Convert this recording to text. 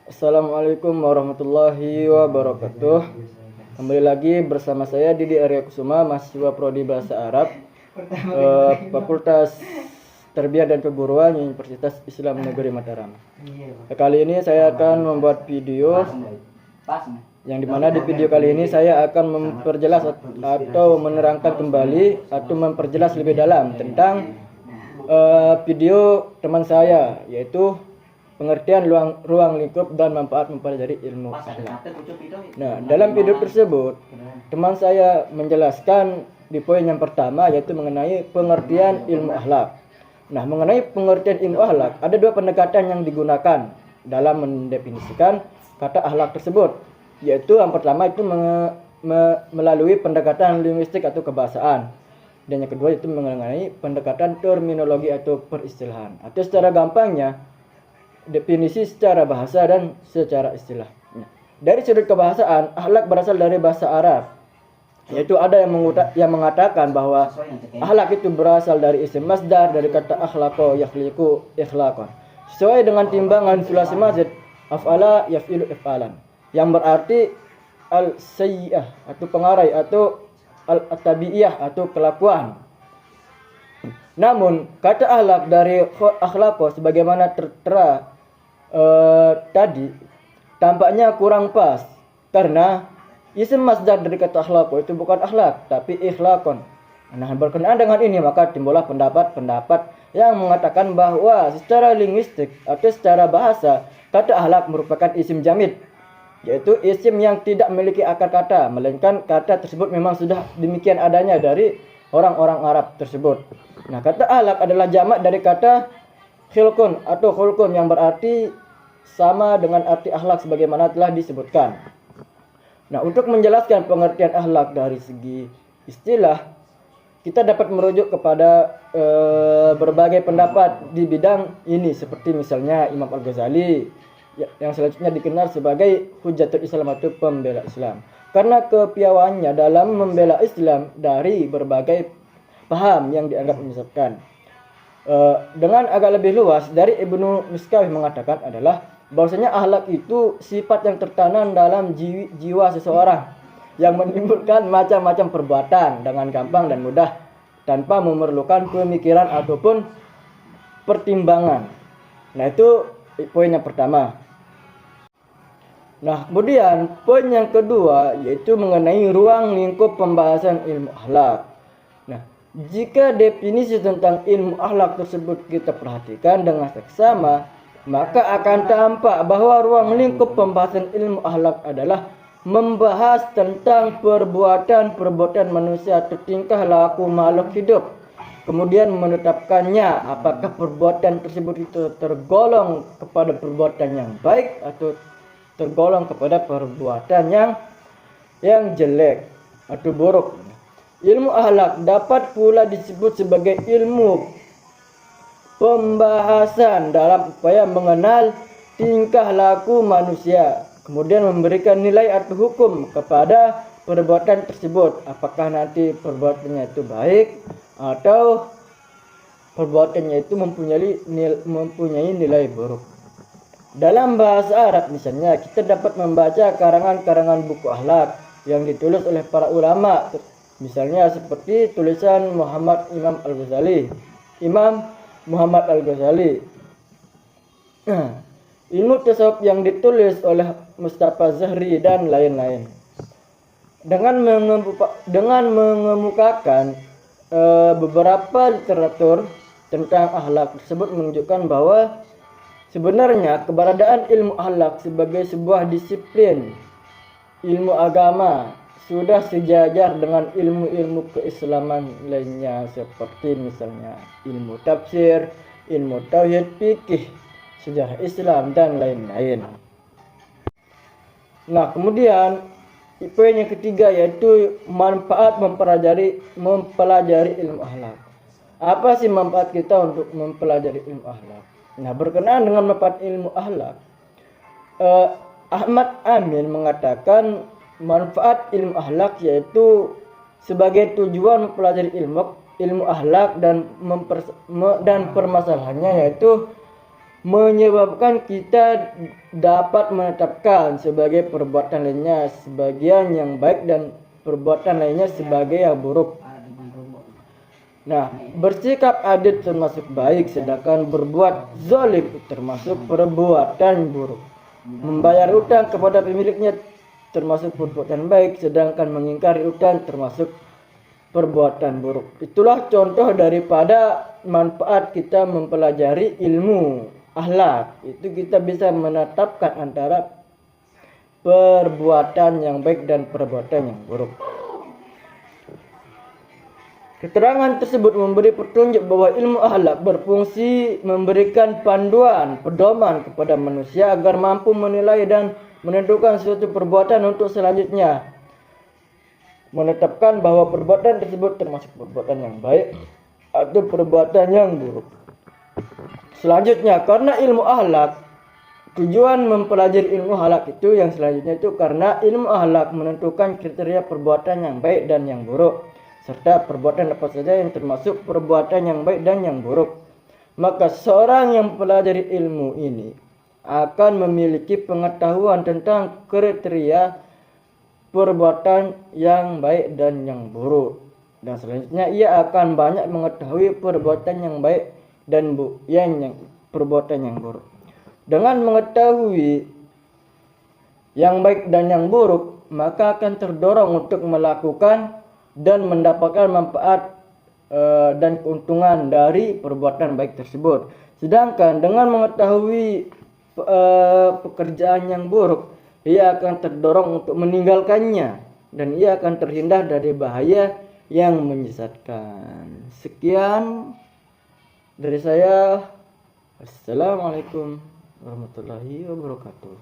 Assalamualaikum warahmatullahi wabarakatuh. Kembali lagi bersama saya Didi Arya Kusuma, mahasiswa Prodi Bahasa Arab, Fakultas Tarbiyah dan Keguruan Universitas Islam Negeri Mataram. Kali ini saya akan membuat video yang dimana di video kali ini saya akan memperjelas atau menerangkan kembali atau memperjelas lebih dalam tentang video teman saya, yaitu pengertian ruang lingkup dan manfaat mempelajari ilmu akhlak. Nah, dalam video tersebut teman saya menjelaskan di poin yang pertama, yaitu mengenai pengertian ilmu akhlak. Nah, mengenai pengertian ilmu akhlak, ada dua pendekatan yang digunakan dalam mendefinisikan kata akhlak tersebut, yaitu yang pertama itu melalui pendekatan linguistik atau kebahasaan, dan yang kedua itu mengenai pendekatan terminologi atau peristilahan, atau secara gampangnya definisi secara bahasa dan secara istilah. Dari sudut kebahasaan, akhlak berasal dari bahasa Arab, yaitu ada yang mengatakan bahwa akhlak itu berasal dari isim masdar dari kata akhlaqo yakhliqu ikhlaqan, sesuai dengan timbangan sulasi mazid af'ala yaf'ilu if'alan, yang berarti al-sayyi'ah atau pengarai atau al-tabi'iyah atau kelakuan. Namun kata akhlak dari akhlaqo sebagaimana tertera tadi tampaknya kurang pas, karena isim masdar dari kata akhlaqo itu bukan akhlak tapi ikhlaqon. Nah, berkenaan dengan ini maka timbullah pendapat yang mengatakan bahwa secara linguistik atau secara bahasa kata akhlak merupakan isim jamid, yaitu isim yang tidak memiliki akar kata, melainkan kata tersebut memang sudah demikian adanya dari orang-orang Arab tersebut. Nah, kata akhlak adalah jamak dari kata khilqun atau khulqun, yang berarti sama dengan arti akhlak sebagaimana telah disebutkan. Nah, untuk menjelaskan pengertian akhlak dari segi istilah, kita dapat merujuk kepada berbagai pendapat di bidang ini, seperti misalnya Imam Al-Ghazali yang selanjutnya dikenal sebagai Hujjatul Islam atau pembela Islam, karena kepiawaiannya dalam membela Islam dari berbagai paham yang dianggap menyesatkan. Dengan agak lebih luas, dari Ibnu Miskawih mengatakan adalah bahwasanya akhlak itu sifat yang tertanam dalam jiwa seseorang yang menimbulkan macam-macam perbuatan dengan gampang dan mudah tanpa memerlukan pemikiran ataupun pertimbangan. Nah, itu poin yang pertama. Nah, kemudian poin yang kedua yaitu mengenai ruang lingkup pembahasan ilmu akhlak. Nah, jika definisi tentang ilmu akhlak tersebut kita perhatikan dengan seksama, maka akan tampak bahwa ruang lingkup pembahasan ilmu akhlak adalah membahas tentang perbuatan manusia atau tingkah laku makhluk hidup, kemudian menetapkannya apakah perbuatan tersebut itu tergolong kepada perbuatan yang baik atau tergolong kepada perbuatan yang jelek atau buruk. Ilmu akhlak dapat pula disebut sebagai ilmu pembahasan dalam upaya mengenal tingkah laku manusia, kemudian memberikan nilai atau hukum kepada perbuatan tersebut, apakah nanti perbuatannya itu baik atau perbuatannya itu mempunyai nilai buruk. Dalam bahasa Arab misalnya, kita dapat membaca karangan-karangan buku akhlak yang ditulis oleh para ulama, misalnya seperti tulisan Imam Muhammad Al-Ghazali. Ilmu tasawuf yang ditulis oleh Mustafa Zahri dan lain-lain. Dengan mengemukakan beberapa literatur tentang akhlak tersebut menunjukkan bahwa sebenarnya keberadaan ilmu akhlak sebagai sebuah disiplin ilmu agama sudah sejajar dengan ilmu-ilmu keislaman lainnya, seperti misalnya ilmu tafsir, ilmu tauhid, fikih, sejarah Islam, dan lain-lain. Nah, kemudian poin yang ketiga yaitu manfaat mempelajari ilmu akhlak. Apa sih manfaat kita untuk mempelajari ilmu akhlak? Nah, berkenaan dengan manfaat ilmu akhlak, Ahmad Amin mengatakan manfaat ilmu akhlak yaitu sebagai tujuan mempelajari ilmu akhlak dan permasalahannya yaitu menyebabkan kita dapat menetapkan sebagai perbuatan lainnya sebagian yang baik dan perbuatan lainnya sebagai yang buruk. Nah, bersikap adil termasuk baik, sedangkan berbuat zalim termasuk perbuatan buruk. Membayar utang kepada pemiliknya termasuk perbuatan baik, sedangkan mengingkari utang termasuk perbuatan buruk. Itulah contoh daripada manfaat kita mempelajari ilmu akhlak. Itu kita bisa menetapkan antara perbuatan yang baik dan perbuatan yang buruk. Keterangan tersebut memberi petunjuk bahwa ilmu akhlak berfungsi memberikan panduan, pedoman kepada manusia agar mampu menilai dan menentukan suatu perbuatan untuk selanjutnya. Menetapkan bahwa perbuatan tersebut termasuk perbuatan yang baik atau perbuatan yang buruk. Selanjutnya, karena ilmu akhlak, tujuan mempelajari ilmu akhlak itu yang selanjutnya itu karena ilmu akhlak menentukan kriteria perbuatan yang baik dan yang buruk, serta perbuatan apa saja yang termasuk perbuatan yang baik dan yang buruk. Maka seorang yang mempelajari ilmu ini akan memiliki pengetahuan tentang kriteria perbuatan yang baik dan yang buruk. Dan selanjutnya ia akan banyak mengetahui perbuatan yang baik dan yang perbuatan yang buruk. Dengan mengetahui yang baik dan yang buruk, maka akan terdorong untuk melakukan dan mendapatkan manfaat dan keuntungan dari perbuatan baik tersebut. Sedangkan dengan mengetahui pekerjaan yang buruk, ia akan terdorong untuk meninggalkannya dan ia akan terhindar dari bahaya yang menyesatkan. Sekian dari saya. Assalamualaikum warahmatullahi wabarakatuh.